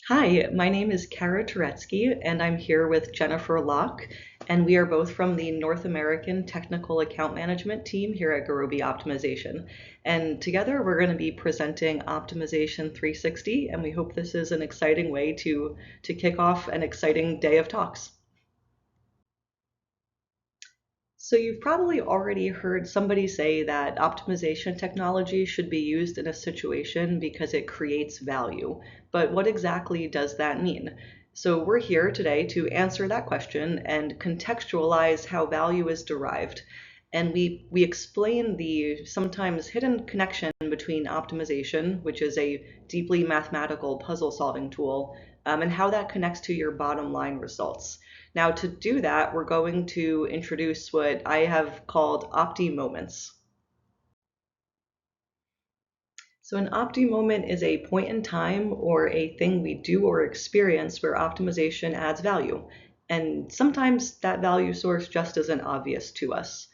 Hi, my name is Cara Touretzky, and I'm here with Jennifer Locke, and we are both from the North American Technical Account Management team here at Gurobi Optimization. And together we're going to be presenting Optimization 360, and we hope this is an exciting way to kick off an exciting day of talks. So you've probably already heard somebody say that optimization technology should be used in a situation because it creates value. But what exactly does that mean? So we're here today to answer that question and contextualize how value is derived. And we explain the sometimes hidden connection between optimization, which is a deeply mathematical puzzle solving tool, and how that connects to your bottom line results. Now, to do that, we're going to introduce what I have called Opti moments. So, an Opti moment is a point in time or a thing we do or experience where optimization adds value. And sometimes that value source just isn't obvious to us.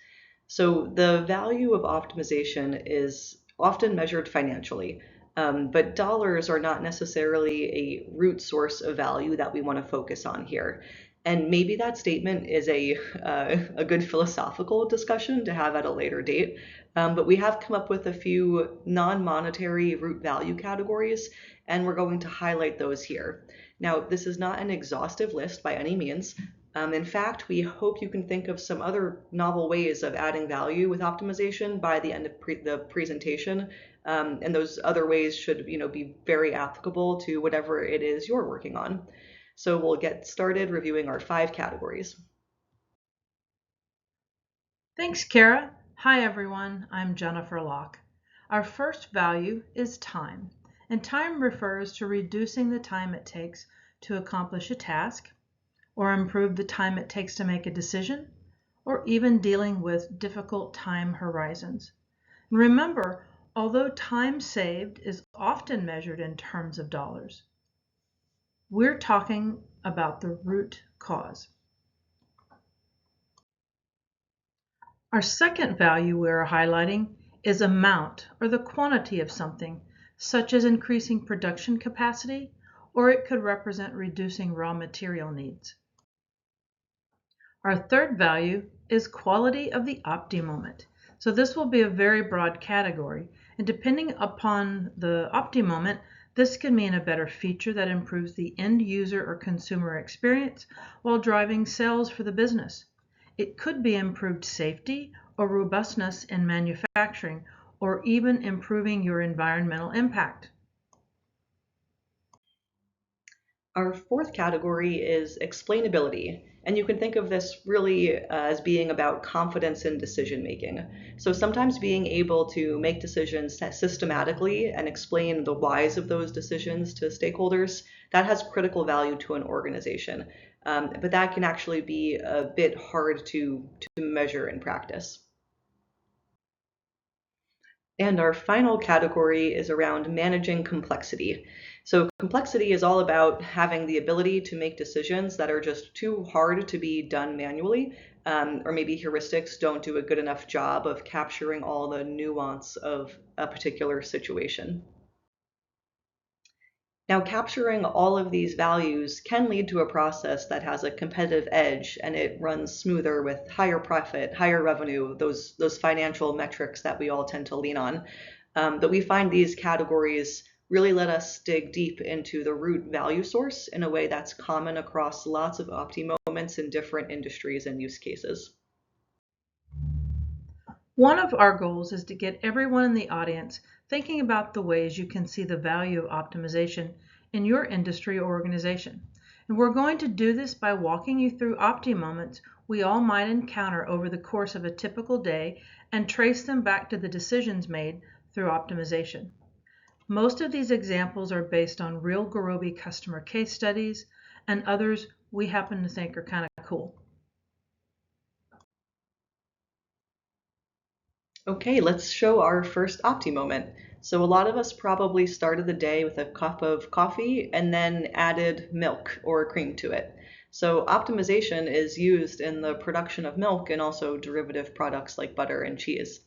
So, the value of optimization is often measured financially. But dollars are not necessarily a root source of value that we want to focus on here. And maybe that statement is a good philosophical discussion to have at a later date. But we have come up with a few non-monetary root value categories, and we're going to highlight those here. Now, this is not an exhaustive list by any means. In fact, we hope you can think of some other novel ways of adding value with optimization by the end of the presentation. And those other ways should, be very applicable to whatever it is you're working on. So we'll get started reviewing our 5 categories. Thanks, Cara. Hi, everyone. I'm Jennifer Locke. Our first value is time, and time refers to reducing the time it takes to accomplish a task, or improve the time it takes to make a decision, or even dealing with difficult time horizons. And remember, although time saved is often measured in terms of dollars, we're talking about the root cause. Our second value we are highlighting is amount or the quantity of something, such as increasing production capacity, or it could represent reducing raw material needs. Our third value is quality of the Opti moment. So this will be a very broad category, and depending upon the Opti moment, this could mean a better feature that improves the end user or consumer experience while driving sales for the business. It could be improved safety or robustness in manufacturing, or even improving your environmental impact. Our fourth category is explainability, and you can think of this really as being about confidence in decision making. So sometimes being able to make decisions systematically and explain the whys of those decisions to stakeholders, that has critical value to an organization. But that can actually be a bit hard to measure in practice. And our final category is around managing complexity. So, complexity is all about having the ability to make decisions that are just too hard to be done manually, or maybe heuristics don't do a good enough job of capturing all the nuance of a particular situation. Now, capturing all of these values can lead to a process that has a competitive edge and it runs smoother with higher profit, higher revenue, those financial metrics that we all tend to lean on. But we find these categories really let us dig deep into the root value source in a way that's common across lots of Opti moments in different industries and use cases. One of our goals is to get everyone in the audience thinking about the ways you can see the value of optimization in your industry or organization. And we're going to do this by walking you through Opti moments we all might encounter over the course of a typical day and trace them back to the decisions made through optimization. Most of these examples are based on real Gurobi customer case studies, and others we happen to think are kind of cool. Okay, let's show our first Opti moment. So a lot of us probably started the day with a cup of coffee and then added milk or cream to it. So optimization is used in the production of milk and also derivative products like butter and cheese.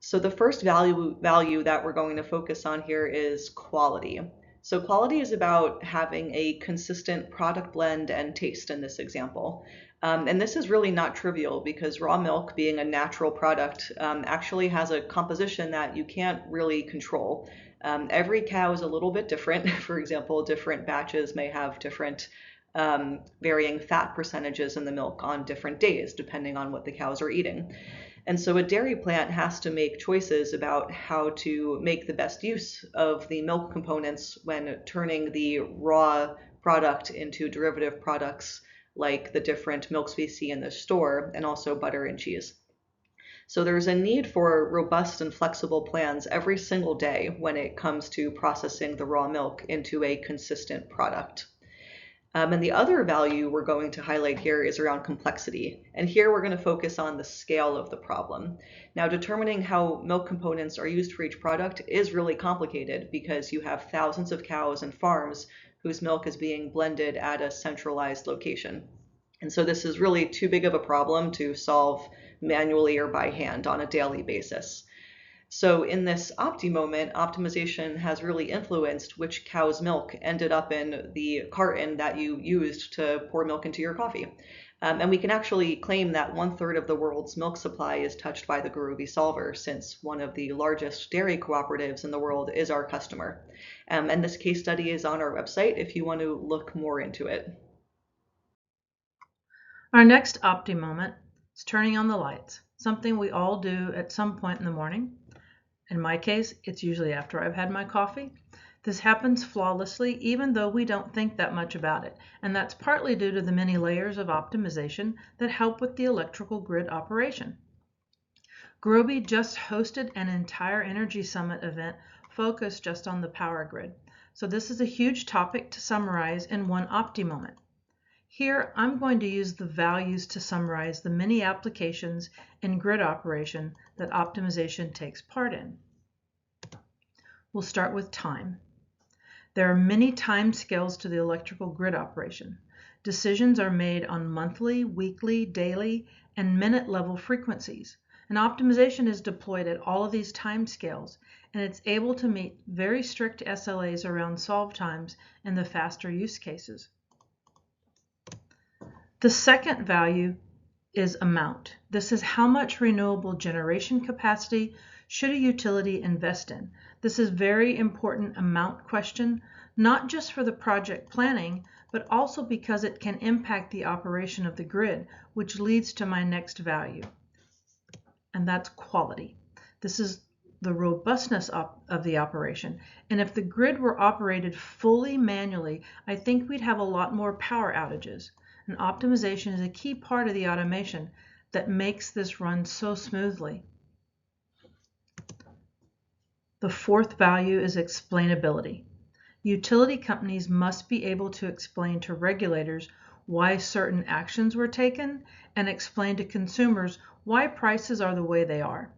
So the first value that we're going to focus on here is quality. So quality is about having a consistent product blend and taste in this example. And this is really not trivial because raw milk, being a natural product, actually has a composition that you can't really control. Every cow is a little bit different. For example, different batches may have different varying fat percentages in the milk on different days, depending on what the cows are eating. And so a dairy plant has to make choices about how to make the best use of the milk components when turning the raw product into derivative products like the different milks we see in the store and also butter and cheese. So there's a need for robust and flexible plans every single day when it comes to processing the raw milk into a consistent product. And the other value we're going to highlight here is around complexity. And here we're going to focus on the scale of the problem. Now, determining how milk components are used for each product is really complicated because you have thousands of cows and farms whose milk is being blended at a centralized location. And so this is really too big of a problem to solve manually or by hand on a daily basis. So in this Opti moment, optimization has really influenced which cow's milk ended up in the carton that you used to pour milk into your coffee. And we can actually claim that 1/3 of the world's milk supply is touched by the Gurobi solver, since one of the largest dairy cooperatives in the world is our customer. And this case study is on our website if you want to look more into it. Our next Opti moment is turning on the lights, something we all do at some point in the morning. In my case, it's usually after I've had my coffee. This happens flawlessly, even though we don't think that much about it, and that's partly due to the many layers of optimization that help with the electrical grid operation. Gurobi just hosted an entire Energy Summit event focused just on the power grid, so this is a huge topic to summarize in one Opti moment. Here, I'm going to use the values to summarize the many applications in grid operation that optimization takes part in. We'll start with time. There are many time scales to the electrical grid operation. Decisions are made on monthly, weekly, daily, and minute level frequencies. And optimization is deployed at all of these time scales, and it's able to meet very strict SLAs around solve times in the faster use cases. The second value is amount. This is how much renewable generation capacity should a utility invest in. This is a very important amount question, not just for the project planning, but also because it can impact the operation of the grid, which leads to my next value, and that's quality. This is the robustness of the operation. And if the grid were operated fully manually, I think we'd have a lot more power outages. And optimization is a key part of the automation that makes this run so smoothly. The fourth value is explainability. Utility companies must be able to explain to regulators why certain actions were taken and explain to consumers why prices are the way they are.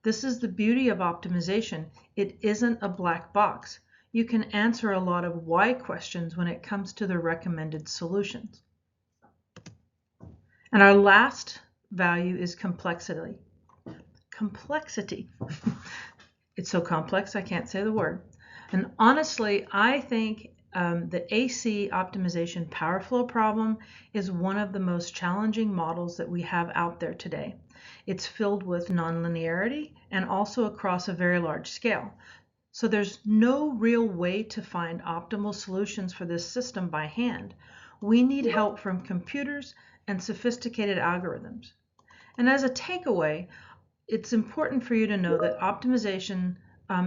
This is the beauty of optimization. It isn't a black box. You can answer a lot of why questions when it comes to the recommended solutions. And our last value is complexity. Complexity. It's so complex I can't say the word. And honestly, I think the AC optimization power flow problem is one of the most challenging models that we have out there today. It's filled with nonlinearity and also across a very large scale. So there's no real way to find optimal solutions for this system by hand. We need help from computers and sophisticated algorithms. And as a takeaway, it's important for you to know that optimization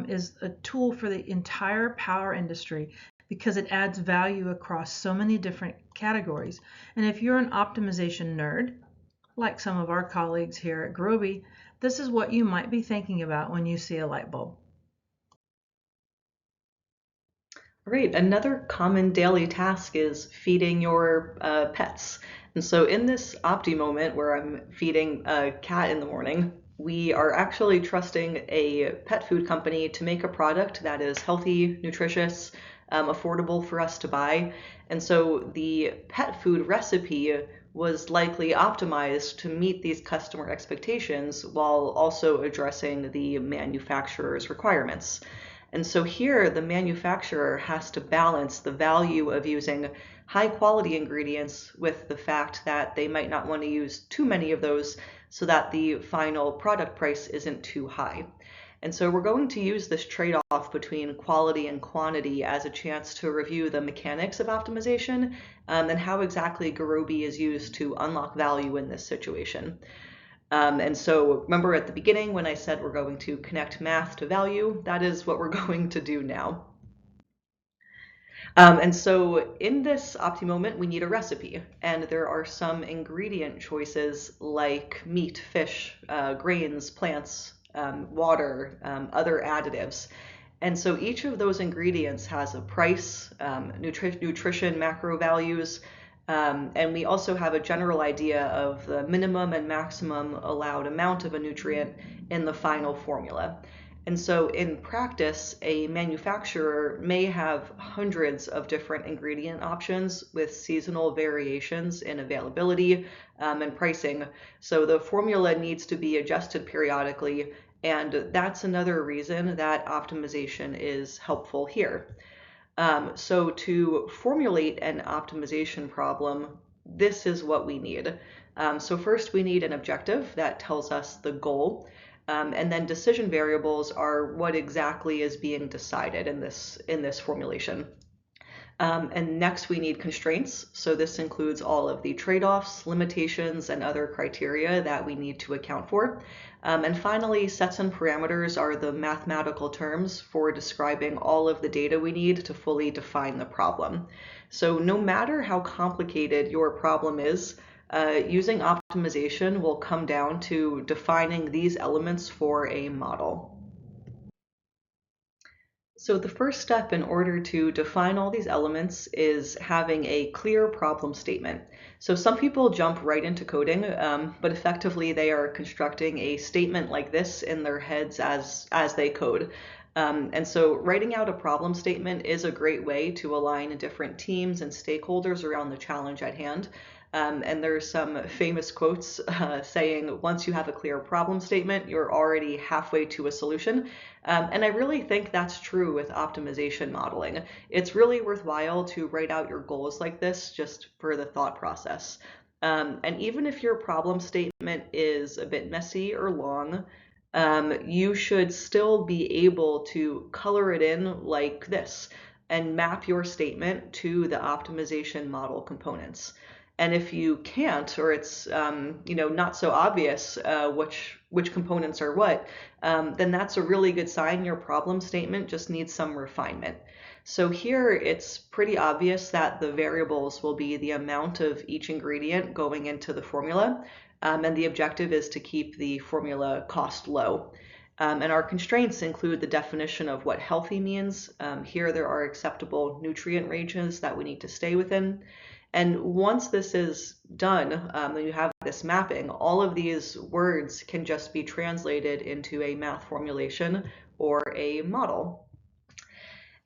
is a tool for the entire power industry because it adds value across so many different categories. And if you're an optimization nerd, like some of our colleagues here at Gurobi, this is what you might be thinking about when you see a light bulb. All right, another common daily task is feeding your pets. And so in this Opti moment where I'm feeding a cat in the morning, we are actually trusting a pet food company to make a product that is healthy, nutritious, affordable for us to buy. And so the pet food recipe was likely optimized to meet these customer expectations while also addressing the manufacturer's requirements. And so here, the manufacturer has to balance the value of using high quality ingredients with the fact that they might not want to use too many of those so that the final product price isn't too high. And so we're going to use this trade-off between quality and quantity as a chance to review the mechanics of optimization and how exactly Gurobi is used to unlock value in this situation. And so remember at the beginning when I said we're going to connect math to value, that is what we're going to do now. And so in this Opti moment, we need a recipe, and there are some ingredient choices like meat, fish, grains, plants, water, other additives. And so each of those ingredients has a price, nutrition macro values, and we also have a general idea of the minimum and maximum allowed amount of a nutrient in the final formula. And so in practice, a manufacturer may have hundreds of different ingredient options with seasonal variations in availability and pricing. So the formula needs to be adjusted periodically, and that's another reason that optimization is helpful here. So to formulate an optimization problem, this is what we need. So first we need an objective that tells us the goal. And then decision variables are what exactly is being decided in this formulation. And next we need constraints. So this includes all of the trade-offs, limitations, and other criteria that we need to account for. And finally, sets and parameters are the mathematical terms for describing all of the data we need to fully define the problem. So no matter how complicated your problem is, using optimization will come down to defining these elements for a model. So the first step in order to define all these elements is having a clear problem statement. So some people jump right into coding, but effectively they are constructing a statement like this in their heads as they code. And so writing out a problem statement is a great way to align different teams and stakeholders around the challenge at hand. And there's some famous quotes saying, once you have a clear problem statement, you're already halfway to a solution. And I really think that's true with optimization modeling. It's really worthwhile to write out your goals like this just for the thought process. And even if your problem statement is a bit messy or long, you should still be able to color it in like this and map your statement to the optimization model components. And if you can't, or it's not so obvious which components are what, then that's a really good sign your problem statement just needs some refinement. So here it's pretty obvious that the variables will be the amount of each ingredient going into the formula, and the objective is to keep the formula cost low. And our constraints include the definition of what healthy means. Here there are acceptable nutrient ranges that we need to stay within. And once this is done, and you have this mapping, all of these words can just be translated into a math formulation or a model.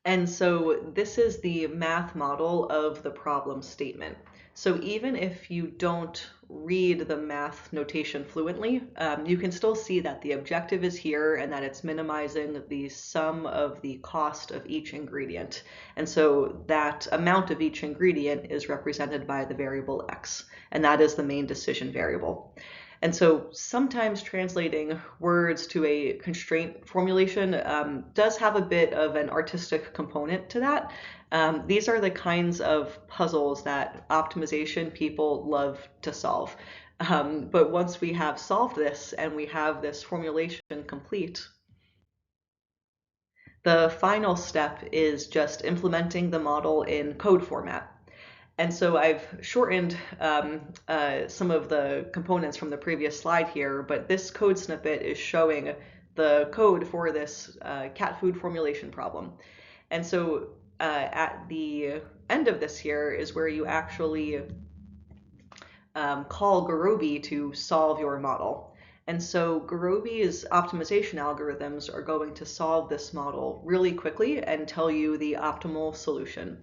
And so this is the math model of the problem statement. So even if you don't read the math notation fluently, you can still see that the objective is here and that it's minimizing the sum of the cost of each ingredient. And so that amount of each ingredient is represented by the variable x, and that is the main decision variable. And so sometimes translating words to a constraint formulation does have a bit of an artistic component to that. These are the kinds of puzzles that optimization people love to solve. But once we have solved this and we have this formulation complete, the final step is just implementing the model in code format. And so I've shortened some of the components from the previous slide here, but this code snippet is showing the code for this cat food formulation problem. And so at the end of this here is where you actually call Gurobi to solve your model. And so Gurobi's optimization algorithms are going to solve this model really quickly and tell you the optimal solution.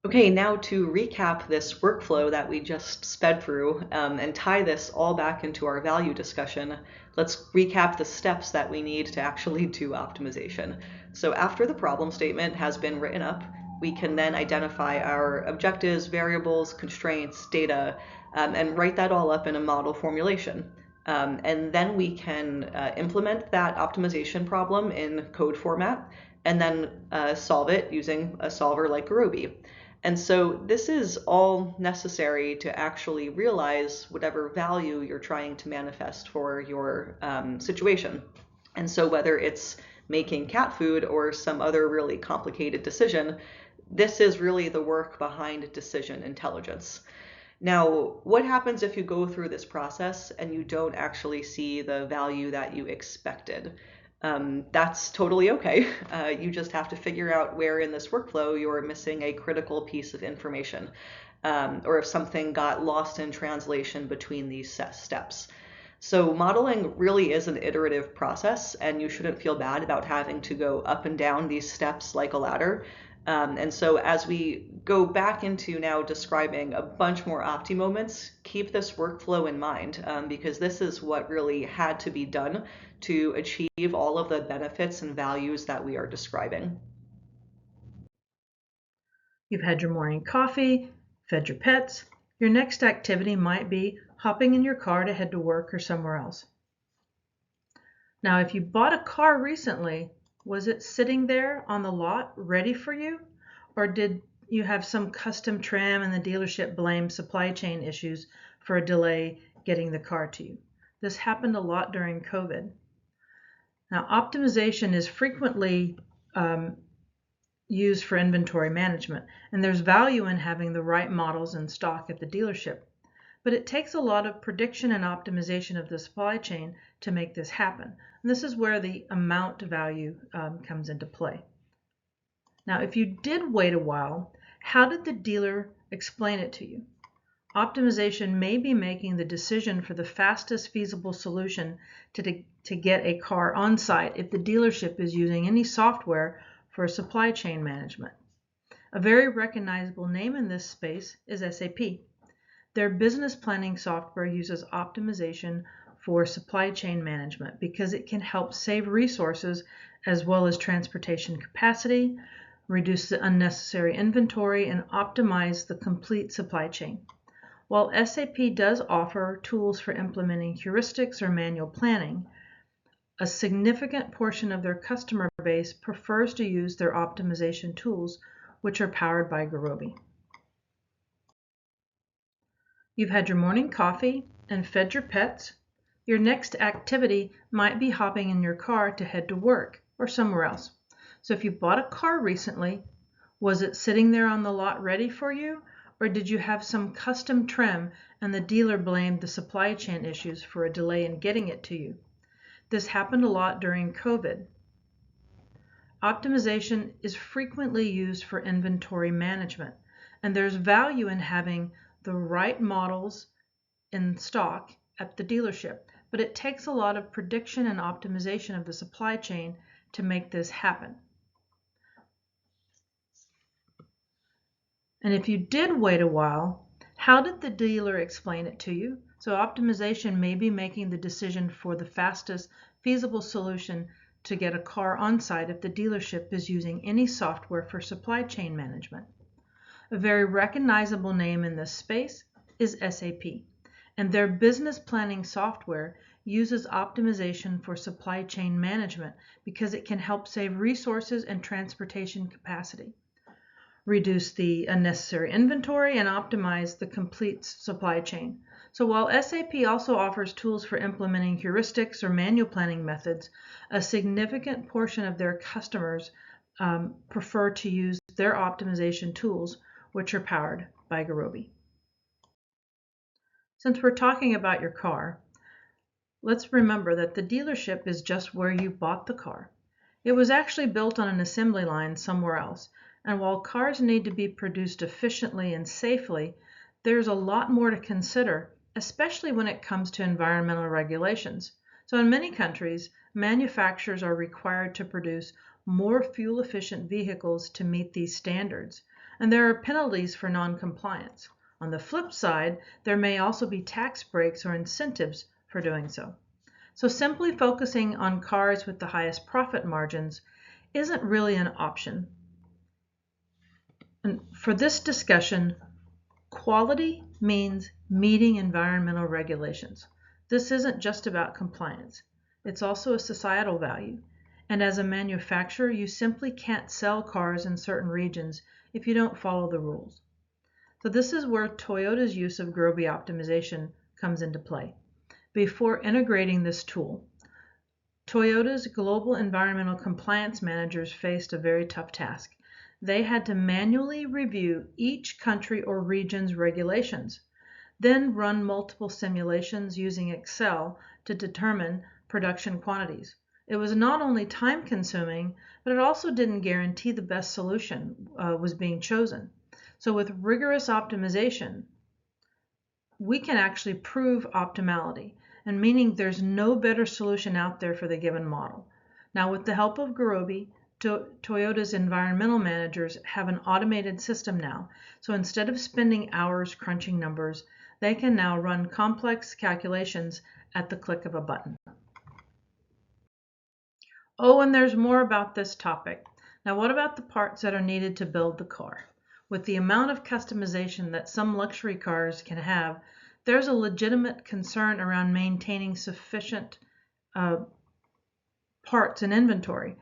Okay, now to recap this workflow that we just sped through and tie this all back into our value discussion, let's recap the steps that we need to actually do optimization. So after the problem statement has been written up, we can then identify our objectives, variables, constraints, data, and write that all up in a model formulation. And then we can implement that optimization problem in code format and then solve it using a solver like Gurobi. And so this is all necessary to actually realize whatever value you're trying to manifest for your situation. And so whether it's making cat food or some other really complicated decision, this is really the work behind decision intelligence. Now, what happens if you go through this process and you don't actually see the value that you expected? That's totally okay. You just have to figure out where in this workflow you're missing a critical piece of information, or if something got lost in translation between these steps. So modeling really is an iterative process, and you shouldn't feel bad about having to go up and down these steps like a ladder. And so as we go back into now describing a bunch more Opti moments, keep this workflow in mind, because this is what really had to be done to achieve all of the benefits and values that we are describing. You've had your morning coffee, fed your pets. Your next activity might be hopping in your car to head to work or somewhere else. Now, if you bought a car recently, was it sitting there on the lot ready for you? Or did you have some custom trim and the dealership blamed supply chain issues for a delay getting the car to you? This happened a lot during COVID. Now, optimization is frequently used for inventory management, and there's value in having the right models in stock at the dealership. But it takes a lot of prediction and optimization of the supply chain to make this happen. And this is where the amount value comes into play. Now, if you did wait a while, how did the dealer explain it to you? Optimization may be making the decision for the fastest feasible solution to get a car on site if the dealership is using any software for supply chain management. A very recognizable name in this space is SAP. Their business planning software uses optimization for supply chain management because it can help save resources as well as transportation capacity, reduce the unnecessary inventory, and optimize the complete supply chain. While SAP does offer tools for implementing heuristics or manual planning, a significant portion of their customer base prefers to use their optimization tools, which are powered by Gurobi. You've had your morning coffee and fed your pets. Your next activity might be hopping in your car to head to work or somewhere else. So if you bought a car recently, was it sitting there on the lot ready for you? Or did you have some custom trim and the dealer blamed the supply chain issues for a delay in getting it to you? This happened a lot during COVID. Optimization is frequently used for inventory management, and there's value in having the right models in stock at the dealership, but it takes a lot of prediction and optimization of the supply chain to make this happen. And if you did wait a while, how did the dealer explain it to you? So optimization may be making the decision for the fastest feasible solution to get a car on site if the dealership is using any software for supply chain management. A very recognizable name in this space is SAP, and their business planning software uses optimization for supply chain management because it can help save resources and transportation capacity, reduce the unnecessary inventory, and optimize the complete supply chain. So while SAP also offers tools for implementing heuristics or manual planning methods, a significant portion of their customers prefer to use their optimization tools, which are powered by Gurobi. Since we're talking about your car, let's remember that the dealership is just where you bought the car. It was actually built on an assembly line somewhere else, and while cars need to be produced efficiently and safely, there's a lot more to consider, especially when it comes to environmental regulations. So in many countries, manufacturers are required to produce more fuel-efficient vehicles to meet these standards. and there are penalties for non-compliance. On the flip side, there may also be tax breaks or incentives for doing so. So simply focusing on cars with the highest profit margins isn't really an option. And for this discussion, quality means meeting environmental regulations. This isn't just about compliance. It's also a societal value. And as a manufacturer, you simply can't sell cars in certain regions if you don't follow the rules. So this is where Toyota's use of Gurobi optimization comes into play. Before integrating this tool, Toyota's global environmental compliance managers faced a very tough task. They had to manually review each country or region's regulations, then run multiple simulations using Excel to determine production quantities. It was not only time-consuming, but it also didn't guarantee the best solution was being chosen. So with rigorous optimization, we can actually prove optimality, and meaning there's no better solution out there for the given model. Now, with the help of Gurobi, Toyota's environmental managers have an automated system now. So instead of spending hours crunching numbers, they can now run complex calculations at the click of a button. Oh, and there's more about this topic. Now, what about the parts that are needed to build the car? With the amount of customization that some luxury cars can have, there's a legitimate concern around maintaining sufficient parts in inventory.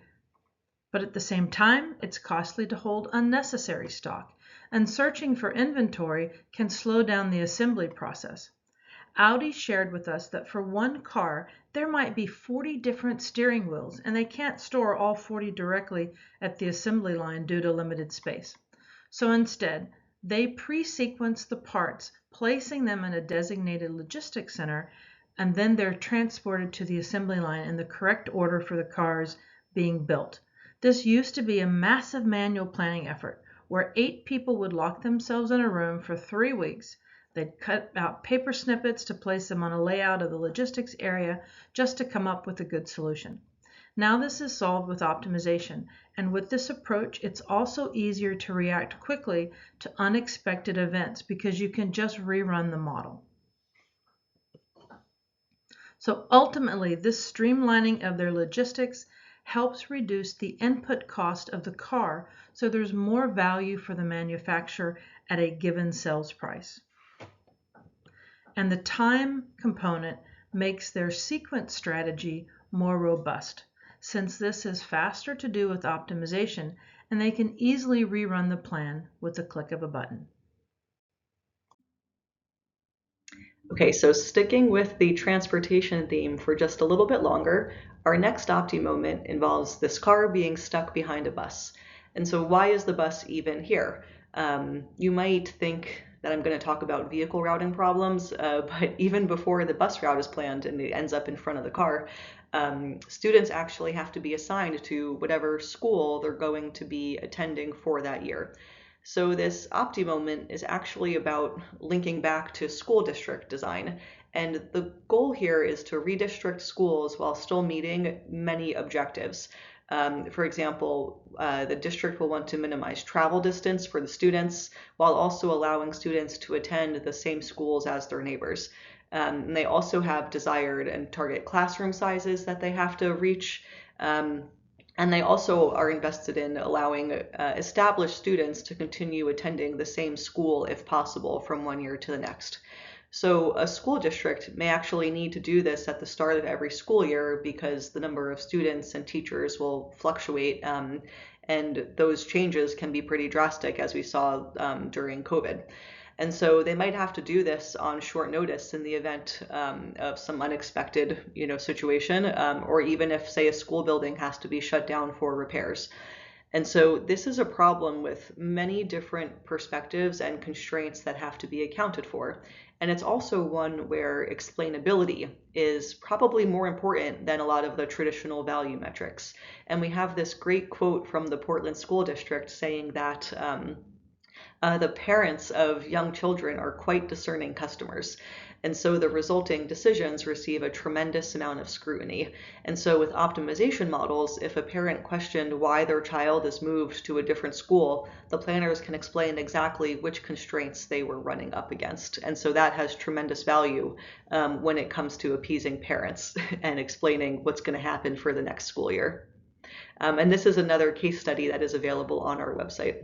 But at the same time, it's costly to hold unnecessary stock, and searching for inventory can slow down the assembly process. Audi shared with us that for one car, there might be 40 different steering wheels, and they can't store all 40 directly at the assembly line due to limited space. So instead, they pre-sequence the parts, placing them in a designated logistics center, and then they're transported to the assembly line in the correct order for the cars being built. This used to be a massive manual planning effort where 8 people would lock themselves in a room for 3 weeks. They'd cut out paper snippets to place them on a layout of the logistics area just to come up with a good solution. Now this is solved with optimization, and with this approach, it's also easier to react quickly to unexpected events because you can just rerun the model. So ultimately, this streamlining of their logistics helps reduce the input cost of the car, so there's more value for the manufacturer at a given sales price. And the time component makes their sequence strategy more robust, since this is faster to do with optimization, and they can easily rerun the plan with the click of a button. Okay, so sticking with the transportation theme for just a little bit longer, our next Opti moment involves this car being stuck behind a bus. And so why is the bus even here? You might think that I'm going to talk about vehicle routing problems, but even before the bus route is planned and it ends up in front of the car, students actually have to be assigned to whatever school they're going to be attending for that year. So this Opti moment is actually about linking back to school district design. And the goal here is to redistrict schools while still meeting many objectives. For example, the district will want to minimize travel distance for the students while also allowing students to attend the same schools as their neighbors. And they also have desired and target classroom sizes that they have to reach. And they also are invested in allowing established students to continue attending the same school if possible from one year to the next. So a school district may actually need to do this at the start of every school year because the number of students and teachers will fluctuate, and those changes can be pretty drastic, as we saw during COVID. And so they might have to do this on short notice in the event of some unexpected, situation, or even if, say, a school building has to be shut down for repairs. And so this is a problem with many different perspectives and constraints that have to be accounted for. And it's also one where explainability is probably more important than a lot of the traditional value metrics. And we have this great quote from the Portland School District saying that the parents of young children are quite discerning customers. And so the resulting decisions receive a tremendous amount of scrutiny. And so with optimization models, if a parent questioned why their child is moved to a different school, the planners can explain exactly which constraints they were running up against. And so that has tremendous value when it comes to appeasing parents and explaining what's going to happen for the next school year. And this is another case study that is available on our website.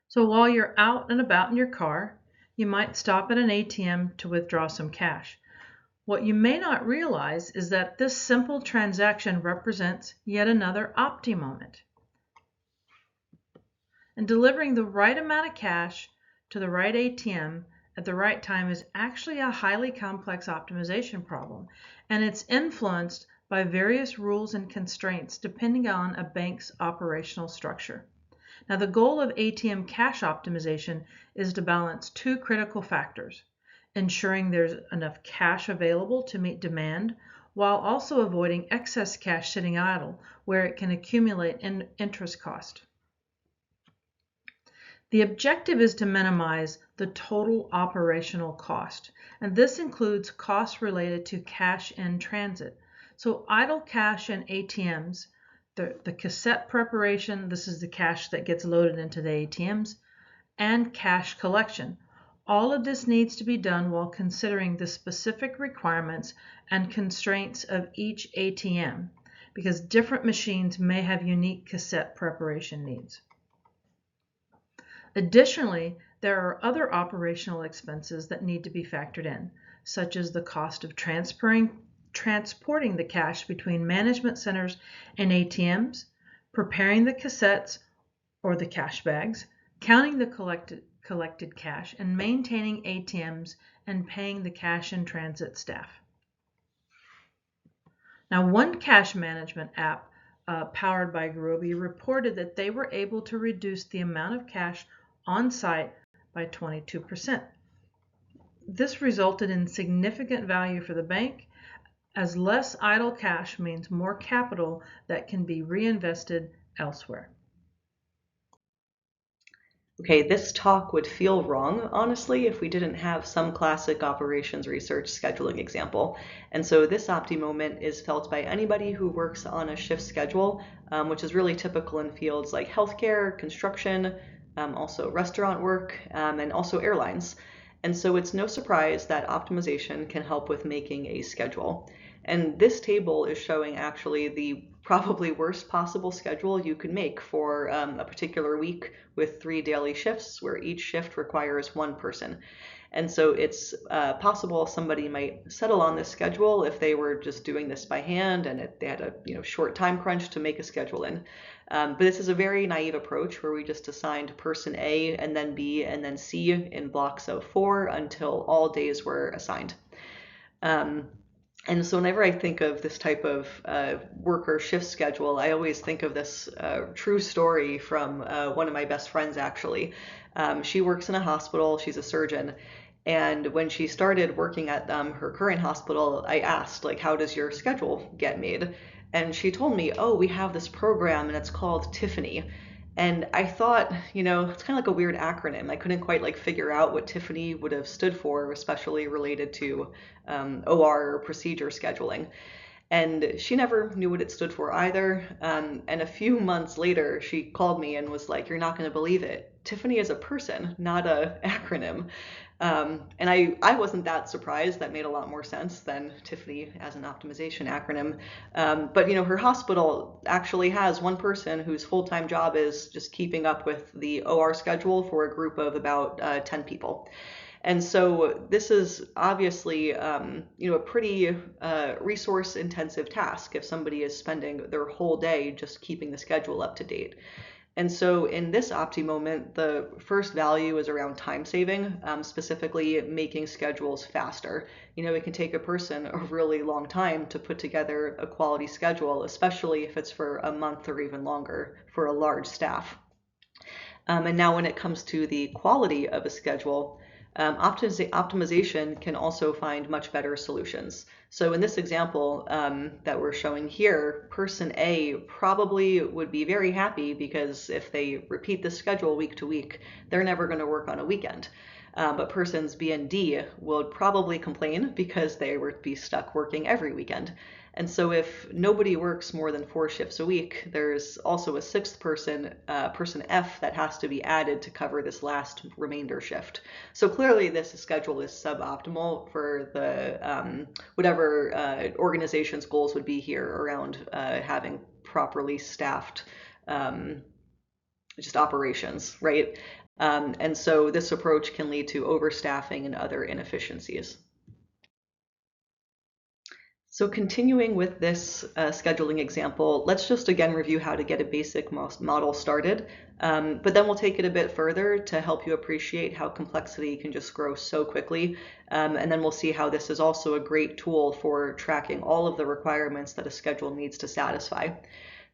So while you're out and about in your car, you might stop at an ATM to withdraw some cash. What you may not realize is that this simple transaction represents yet another Opti moment. And delivering the right amount of cash to the right ATM at the right time is actually a highly complex optimization problem, and it's influenced by various rules and constraints depending on a bank's operational structure. Now, the goal of ATM cash optimization is to balance two critical factors: ensuring there's enough cash available to meet demand, while also avoiding excess cash sitting idle where it can accumulate in interest cost. The objective is to minimize the total operational cost, and this includes costs related to cash in transit. So idle cash in ATMs, the cassette preparation, this is the cash that gets loaded into the ATMs, and cash collection. All of this needs to be done while considering the specific requirements and constraints of each ATM, because different machines may have unique cassette preparation needs. Additionally, there are other operational expenses that need to be factored in, such as the cost of transporting the cash between management centers and ATMs, preparing the cassettes or the cash bags, counting the collected cash, and maintaining ATMs and paying the cash in transit staff. Now, one cash management app powered by Gurobi reported that they were able to reduce the amount of cash on site by 22%. This resulted in significant value for the bank, as less idle cash means more capital that can be reinvested elsewhere. Okay, this talk would feel wrong, honestly, if we didn't have some classic operations research scheduling example. And so this Opti moment is felt by anybody who works on a shift schedule, which is really typical in fields like healthcare, construction, also restaurant work, and also airlines. And so it's no surprise that optimization can help with making a schedule. And this table is showing actually the probably worst possible schedule you could make for a particular week with 3 daily shifts where each shift requires one person. And so it's possible somebody might settle on this schedule if they were just doing this by hand and they had a short time crunch to make a schedule in. But this is a very naive approach where we just assigned person A and then B and then C in blocks of 4 until all days were assigned. And so whenever I think of this type of worker shift schedule, I always think of this true story from one of my best friends, actually. She works in a hospital. She's a surgeon. And when she started working at her current hospital, I asked, like, how does your schedule get made? And she told me, oh, we have this program and it's called Tiffany. And I thought, it's kind of like a weird acronym. I couldn't quite figure out what Tiffany would have stood for, especially related to OR or procedure scheduling. And she never knew what it stood for either. And a few months later, she called me and was like, you're not going to believe it. Tiffany is a person, not an acronym. And I wasn't that surprised. That made a lot more sense than Tiffany as an optimization acronym. But her hospital actually has one person whose full-time job is just keeping up with the OR schedule for a group of about 10 people. And so this is obviously, a pretty resource-intensive task if somebody is spending their whole day just keeping the schedule up to date. And so in this Opti moment, the first value is around time saving, specifically making schedules faster. It can take a person a really long time to put together a quality schedule, especially if it's for a month or even longer for a large staff. And now when it comes to the quality of a schedule, optimization can also find much better solutions. So in this example that we're showing here, person A probably would be very happy because if they repeat the schedule week to week, they're never going to work on a weekend. But persons B and D would probably complain because they would be stuck working every weekend. And so if nobody works more than 4 shifts a week, there's also a sixth person, person F, that has to be added to cover this last remainder shift. So clearly this schedule is suboptimal for the whatever organization's goals would be here around having properly staffed just operations, right? And so this approach can lead to overstaffing and other inefficiencies. So continuing with this scheduling example, let's just again review how to get a basic model started, but then we'll take it a bit further to help you appreciate how complexity can just grow so quickly. And then we'll see how this is also a great tool for tracking all of the requirements that a schedule needs to satisfy.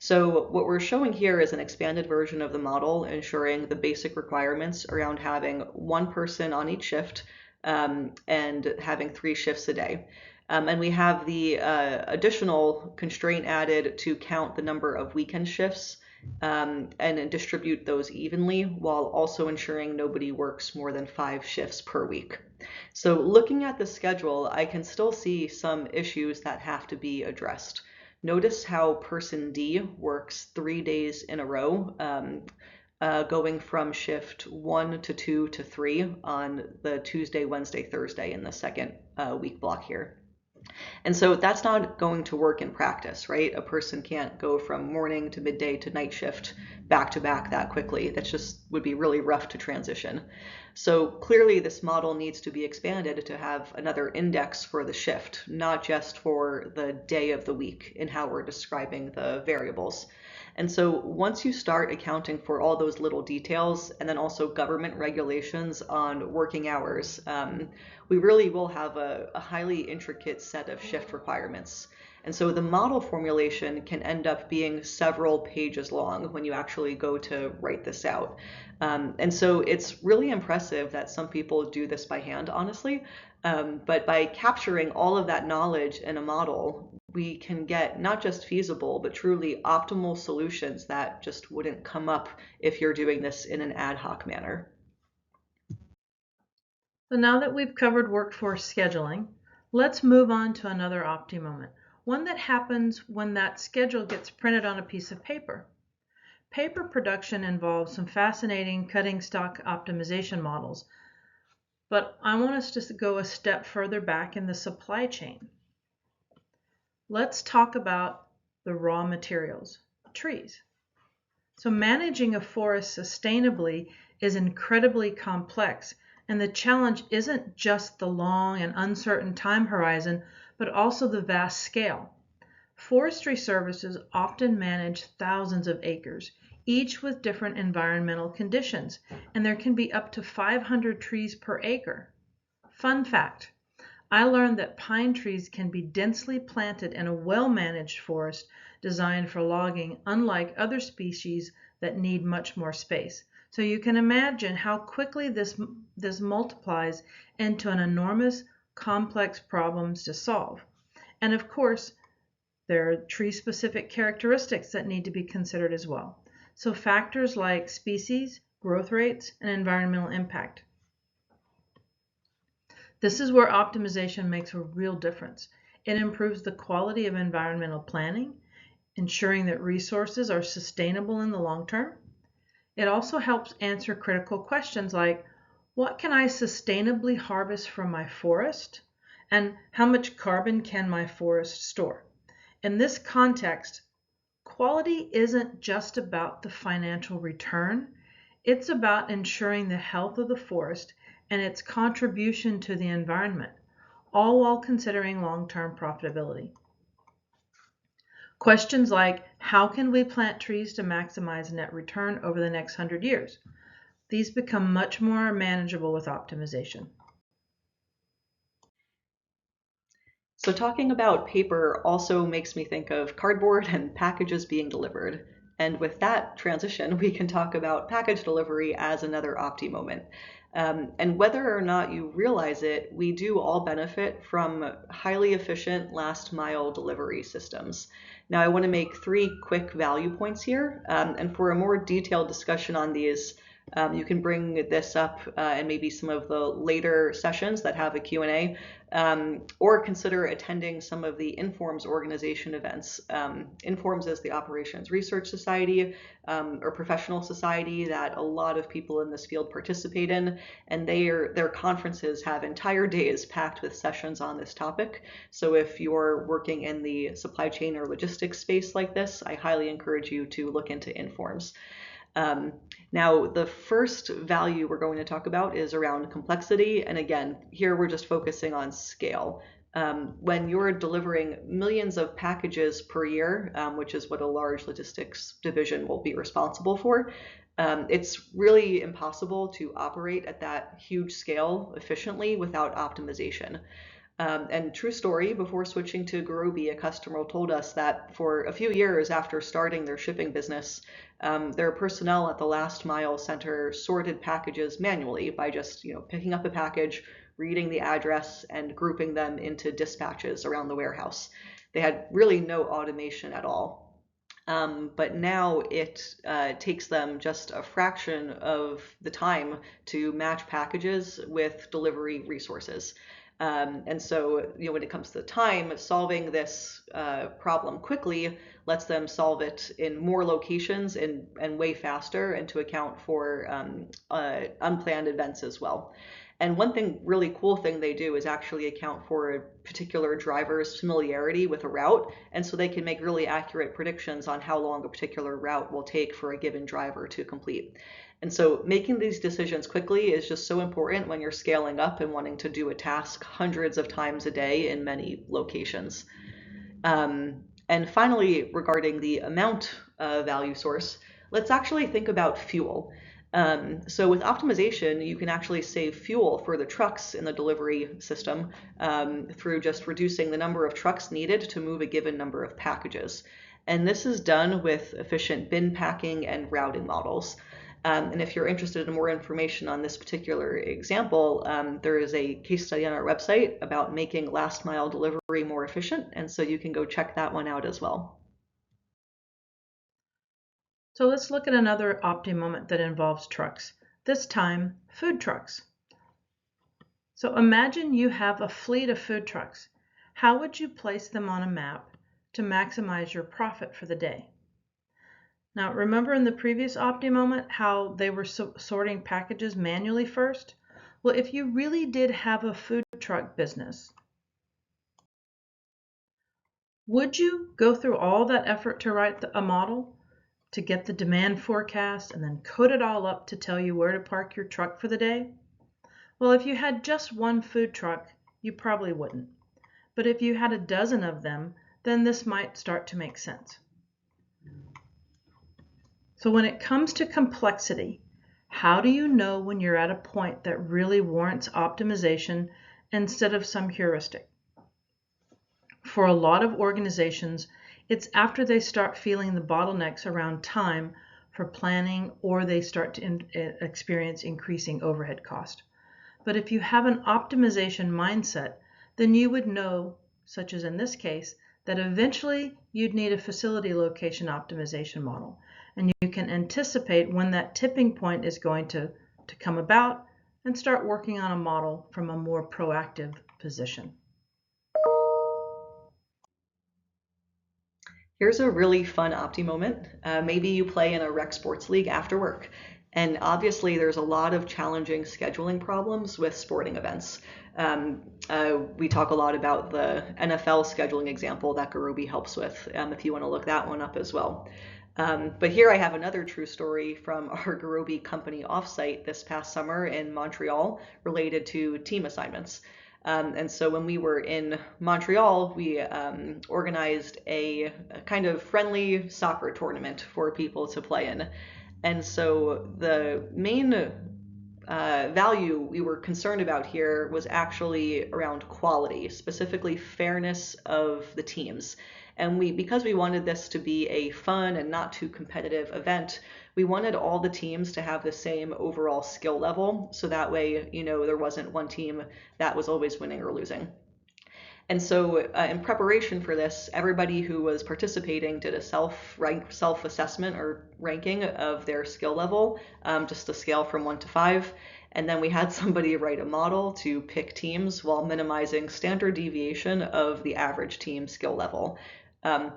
So what we're showing here is an expanded version of the model, ensuring the basic requirements around having one person on each shift and having 3 shifts a day. And we have the additional constraint added to count the number of weekend shifts and distribute those evenly, while also ensuring nobody works more than 5 shifts per week. So looking at the schedule, I can still see some issues that have to be addressed. Notice how person D works 3 days in a row, going from shift 1 to 2 to 3 on the Tuesday, Wednesday, Thursday in the second week block here. And so that's not going to work in practice, right? A person can't go from morning to midday to night shift back to back that quickly. That just would be really rough to transition. So clearly this model needs to be expanded to have another index for the shift, not just for the day of the week in how we're describing the variables. And so once you start accounting for all those little details and then also government regulations on working hours, we really will have a highly intricate set of shift requirements. And so the model formulation can end up being several pages long when you actually go to write this out. And so it's really impressive that some people do this by hand, honestly. But by capturing all of that knowledge in a model, we can get not just feasible, but truly optimal solutions that just wouldn't come up if you're doing this in an ad hoc manner. So now that we've covered workforce scheduling, let's move on to another Opti moment, one that happens when that schedule gets printed on a piece of paper. Paper production involves some fascinating cutting stock optimization models, but I want us to go a step further back in the supply chain. Let's talk about the raw materials, trees. So managing a forest sustainably is incredibly complex, and the challenge isn't just the long and uncertain time horizon, but also the vast scale. Forestry services often manage thousands of acres, each with different environmental conditions, and there can be up to 500 trees per acre. Fun fact, I learned that pine trees can be densely planted in a well-managed forest designed for logging, unlike other species that need much more space. So you can imagine how quickly this multiplies into an enormous, complex problems to solve. And of course, there are tree-specific characteristics that need to be considered as well. So factors like species, growth rates, and environmental impact. This is where optimization makes a real difference. It improves the quality of environmental planning, ensuring that resources are sustainable in the long term. It also helps answer critical questions like, what can I sustainably harvest from my forest? And how much carbon can my forest store? In this context, quality isn't just about the financial return. It's about ensuring the health of the forest and its contribution to the environment, all while considering long-term profitability. Questions like, how can we plant trees to maximize net return over the next 100 years? These become much more manageable with optimization. So talking about paper also makes me think of cardboard and packages being delivered. And with that transition, we can talk about package delivery as another Opti moment. And whether or not you realize it, we do all benefit from highly efficient last mile delivery systems. Now, I want to make 3 quick value points here. And for a more detailed discussion on these, You can bring this up in maybe some of the later sessions that have a Q&A, or consider attending some of the Informs organization events. Informs is the Operations Research Society, or professional society that a lot of people in this field participate in, and their conferences have entire days packed with sessions on this topic. So if you're working in the supply chain or logistics space like this, I highly encourage you to look into Informs. Now, the first value we're going to talk about is around complexity. And again, here we're just focusing on scale. When you're delivering millions of packages per year, which is what a large logistics division will be responsible for, it's really impossible to operate at that huge scale efficiently without optimization. And true story, before switching to Gurobi, a customer told us that for a few years after starting their shipping business, their personnel at the last mile center sorted packages manually by just picking up a package, reading the address, and grouping them into dispatches around the warehouse. They had really no automation at all. But now it takes them just a fraction of the time to match packages with delivery resources. And so, when it comes to time, solving this problem quickly lets them solve it in more locations and way faster, and to account for unplanned events as well. And one really cool thing they do is actually account for a particular driver's familiarity with a route. And so they can make really accurate predictions on how long a particular route will take for a given driver to complete. And so making these decisions quickly is just so important when you're scaling up and wanting to do a task hundreds of times a day in many locations. And finally, regarding the amount value source, let's actually think about fuel. So with optimization, you can actually save fuel for the trucks in the delivery system through just reducing the number of trucks needed to move a given number of packages. And this is done with efficient bin packing and routing models. And if you're interested in more information on this particular example, there is a case study on our website about making last mile delivery more efficient. And so you can go check that one out as well. So let's look at another Opti moment that involves trucks, this time food trucks. So imagine you have a fleet of food trucks. How would you place them on a map to maximize your profit for the day? Now, remember in the previous Opti moment how they were sorting packages manually first? Well, if you really did have a food truck business, would you go through all that effort to write a model, to get the demand forecast, and then code it all up to tell you where to park your truck for the day? Well, if you had just one food truck, you probably wouldn't. But if you had a dozen of them, then this might start to make sense. So when it comes to complexity, how do you know when you're at a point that really warrants optimization instead of some heuristic? For a lot of organizations, it's after they start feeling the bottlenecks around time for planning, or they start to experience increasing overhead cost. But if you have an optimization mindset, then you would know, such as in this case, that eventually you'd need a facility location optimization model. And you can anticipate when that tipping point is going to come about and start working on a model from a more proactive position. Here's a really fun Opti moment. Maybe you play in a rec sports league after work. And obviously there's a lot of challenging scheduling problems with sporting events. We talk a lot about the NFL scheduling example that Gurobi helps with, if you want to look that one up as well. But here I have another true story from our Gurobi company offsite this past summer in Montreal related to team assignments. And so when we were in Montreal, we organized a kind of friendly soccer tournament for people to play in. And so the main value we were concerned about here was actually around quality, specifically fairness of the teams. And because we wanted this to be a fun and not too competitive event, we wanted all the teams to have the same overall skill level. So that way, there wasn't one team that was always winning or losing. And so in preparation for this, everybody who was participating did a self-assessment or ranking of their skill level, just a scale from 1 to 5. And then we had somebody write a model to pick teams while minimizing standard deviation of the average team skill level.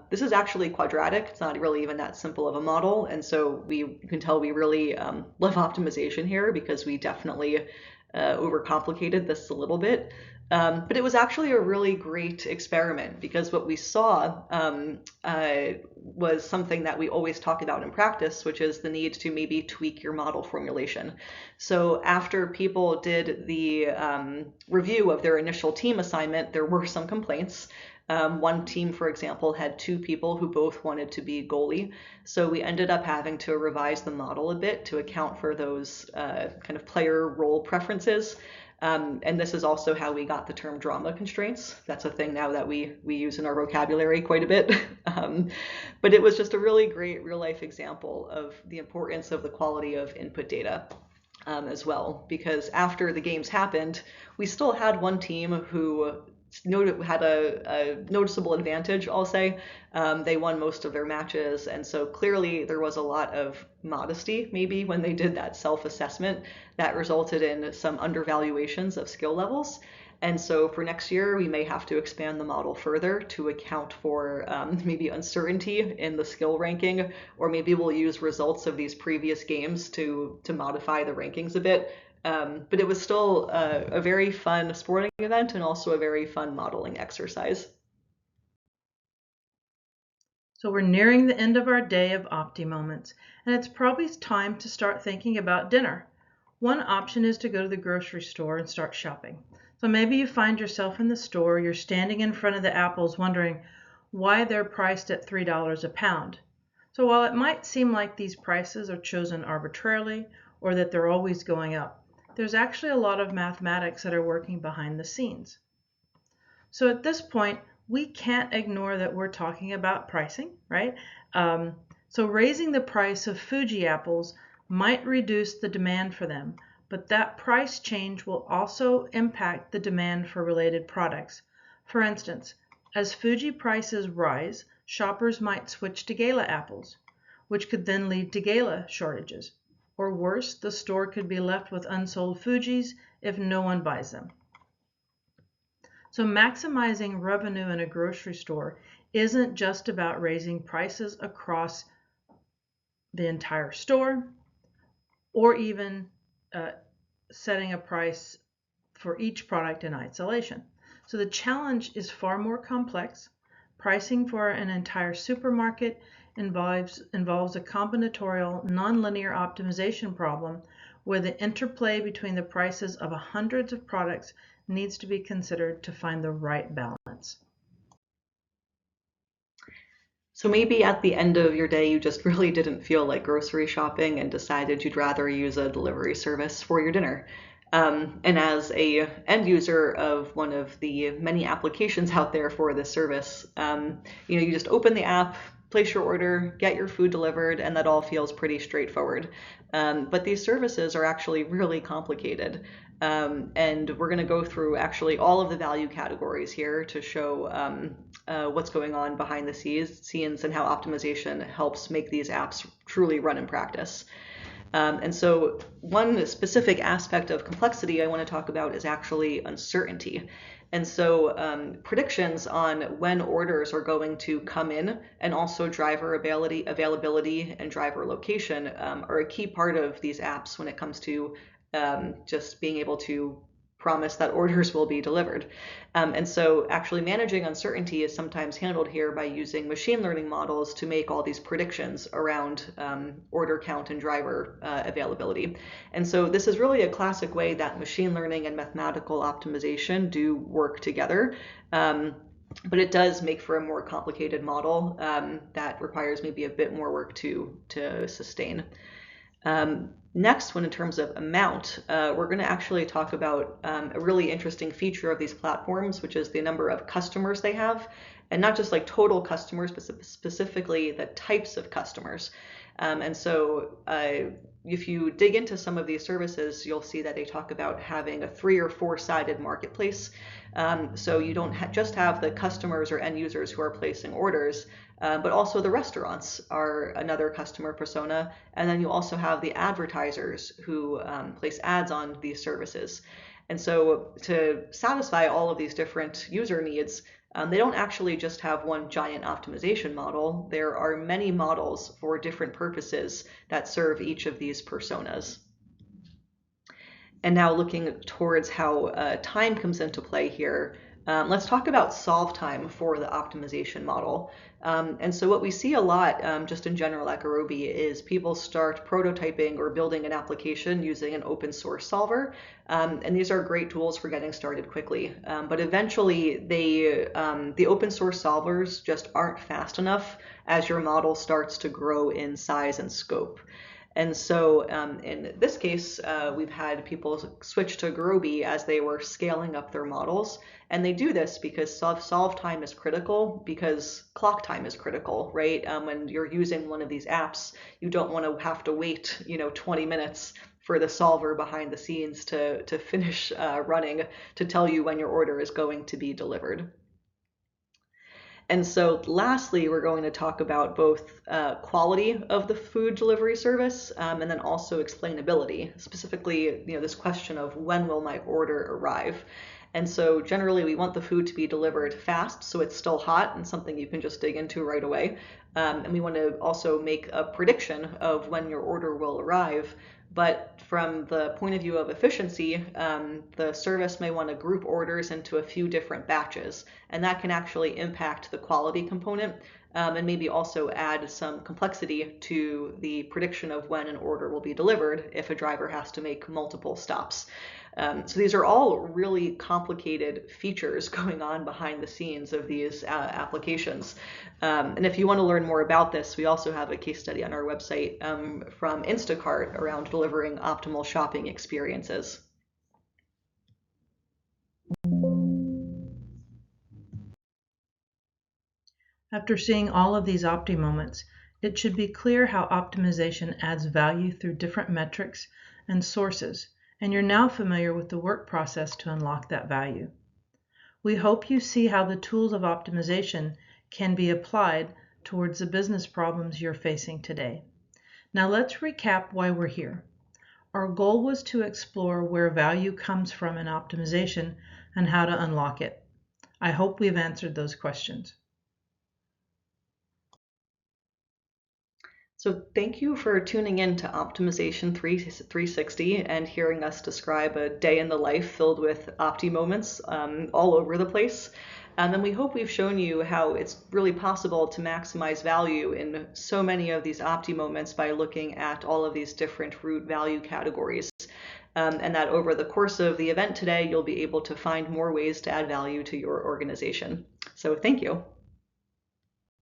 This is actually quadratic. It's not really even that simple of a model. And so you can tell we really love optimization here because we definitely overcomplicated this a little bit. But it was actually a really great experiment because what we saw was something that we always talk about in practice, which is the need to maybe tweak your model formulation. So after people did the review of their initial team assignment, there were some complaints. One team, for example, had 2 people who both wanted to be goalie. So we ended up having to revise the model a bit to account for those kind of player role preferences. And this is also how we got the term drama constraints. That's a thing now that we use in our vocabulary quite a bit. But it was just a really great real life example of the importance of the quality of input data. As well, because after the games happened, we still had one team who had a noticeable advantage, I'll say. They won most of their matches, and so clearly there was a lot of modesty maybe when they did that self-assessment that resulted in some undervaluations of skill levels. And so for next year, we may have to expand the model further to account for maybe uncertainty in the skill ranking, or maybe we'll use results of these previous games to modify the rankings a bit. But it was still a very fun sporting event and also a very fun modeling exercise. So we're nearing the end of our day of Opti moments, and it's probably time to start thinking about dinner. One option is to go to the grocery store and start shopping. So maybe you find yourself in the store, you're standing in front of the apples wondering why they're priced at $3 a pound. So while it might seem like these prices are chosen arbitrarily or that they're always going up, there's actually a lot of mathematics that are working behind the scenes. So at this point, we can't ignore that we're talking about pricing, right? So raising the price of Fuji apples might reduce the demand for them, but that price change will also impact the demand for related products. For instance, as Fuji prices rise, shoppers might switch to Gala apples, which could then lead to Gala shortages. Or worse, the store could be left with unsold Fujis if no one buys them. So maximizing revenue in a grocery store isn't just about raising prices across the entire store or even setting a price for each product in isolation. So the challenge is far more complex. Pricing for an entire supermarket involves a combinatorial nonlinear optimization problem where the interplay between the prices of hundreds of products needs to be considered to find the right balance. So maybe at the end of your day, you just really didn't feel like grocery shopping and decided you'd rather use a delivery service for your dinner. And as a end user of one of the many applications out there for this service, you just open the app, place your order, get your food delivered, and that all feels pretty straightforward. But these services are actually really complicated. And we're going to go through actually all of the value categories here to show what's going on behind the scenes and how optimization helps make these apps truly run in practice. And so one specific aspect of complexity I want to talk about is actually uncertainty. And so predictions on when orders are going to come in and also driver availability and driver location are a key part of these apps when it comes to just being able to promise that orders will be delivered. And so actually managing uncertainty is sometimes handled here by using machine learning models to make all these predictions around order count and driver availability. And so this is really a classic way that machine learning and mathematical optimization do work together. But it does make for a more complicated model that requires maybe a bit more work to sustain. Next one, in terms of amount, we're going to actually talk about a really interesting feature of these platforms, which is the number of customers they have, and not just like total customers, but specifically the types of customers. And so if you dig into some of these services, you'll see that they talk about having a 3 or 4-sided marketplace. So you don't just have the customers or end users who are placing orders, but also the restaurants are another customer persona. And then you also have the advertisers who place ads on these services. And so to satisfy all of these different user needs, they don't actually just have one giant optimization model. There are many models for different purposes that serve each of these personas. And now looking towards how time comes into play here, let's talk about solve time for the optimization model. And so what we see a lot just in general at Gurobi is people start prototyping or building an application using an open source solver. And these are great tools for getting started quickly. But eventually the open source solvers just aren't fast enough as your model starts to grow in size and scope. And so in this case, we've had people switch to Gurobi as they were scaling up their models. And they do this because solve time is critical, because clock time is critical, right? When you're using one of these apps, you don't want to have to wait, 20 minutes for the solver behind the scenes to finish running to tell you when your order is going to be delivered. And so lastly, we're going to talk about both quality of the food delivery service and then also explainability, specifically, this question of when will my order arrive? And so generally we want the food to be delivered fast so it's still hot and something you can just dig into right away. And we want to also make a prediction of when your order will arrive. But from the point of view of efficiency, the service may want to group orders into a few different batches, and that can actually impact the quality component and maybe also add some complexity to the prediction of when an order will be delivered if a driver has to make multiple stops. So these are all really complicated features going on behind the scenes of these applications. And if you want to learn more about this, we also have a case study on our website from Instacart around delivering optimal shopping experiences. After seeing all of these Opti moments, it should be clear how optimization adds value through different metrics and sources, and you're now familiar with the work process to unlock that value. We hope you see how the tools of optimization can be applied towards the business problems you're facing today. Now let's recap why we're here. Our goal was to explore where value comes from in optimization and how to unlock it. I hope we've answered those questions. So thank you for tuning in to Optimization 360 and hearing us describe a day in the life filled with Opti moments all over the place. And we hope we've shown you how it's really possible to maximize value in so many of these Opti moments by looking at all of these different root value categories. And that over the course of the event today, you'll be able to find more ways to add value to your organization. So thank you.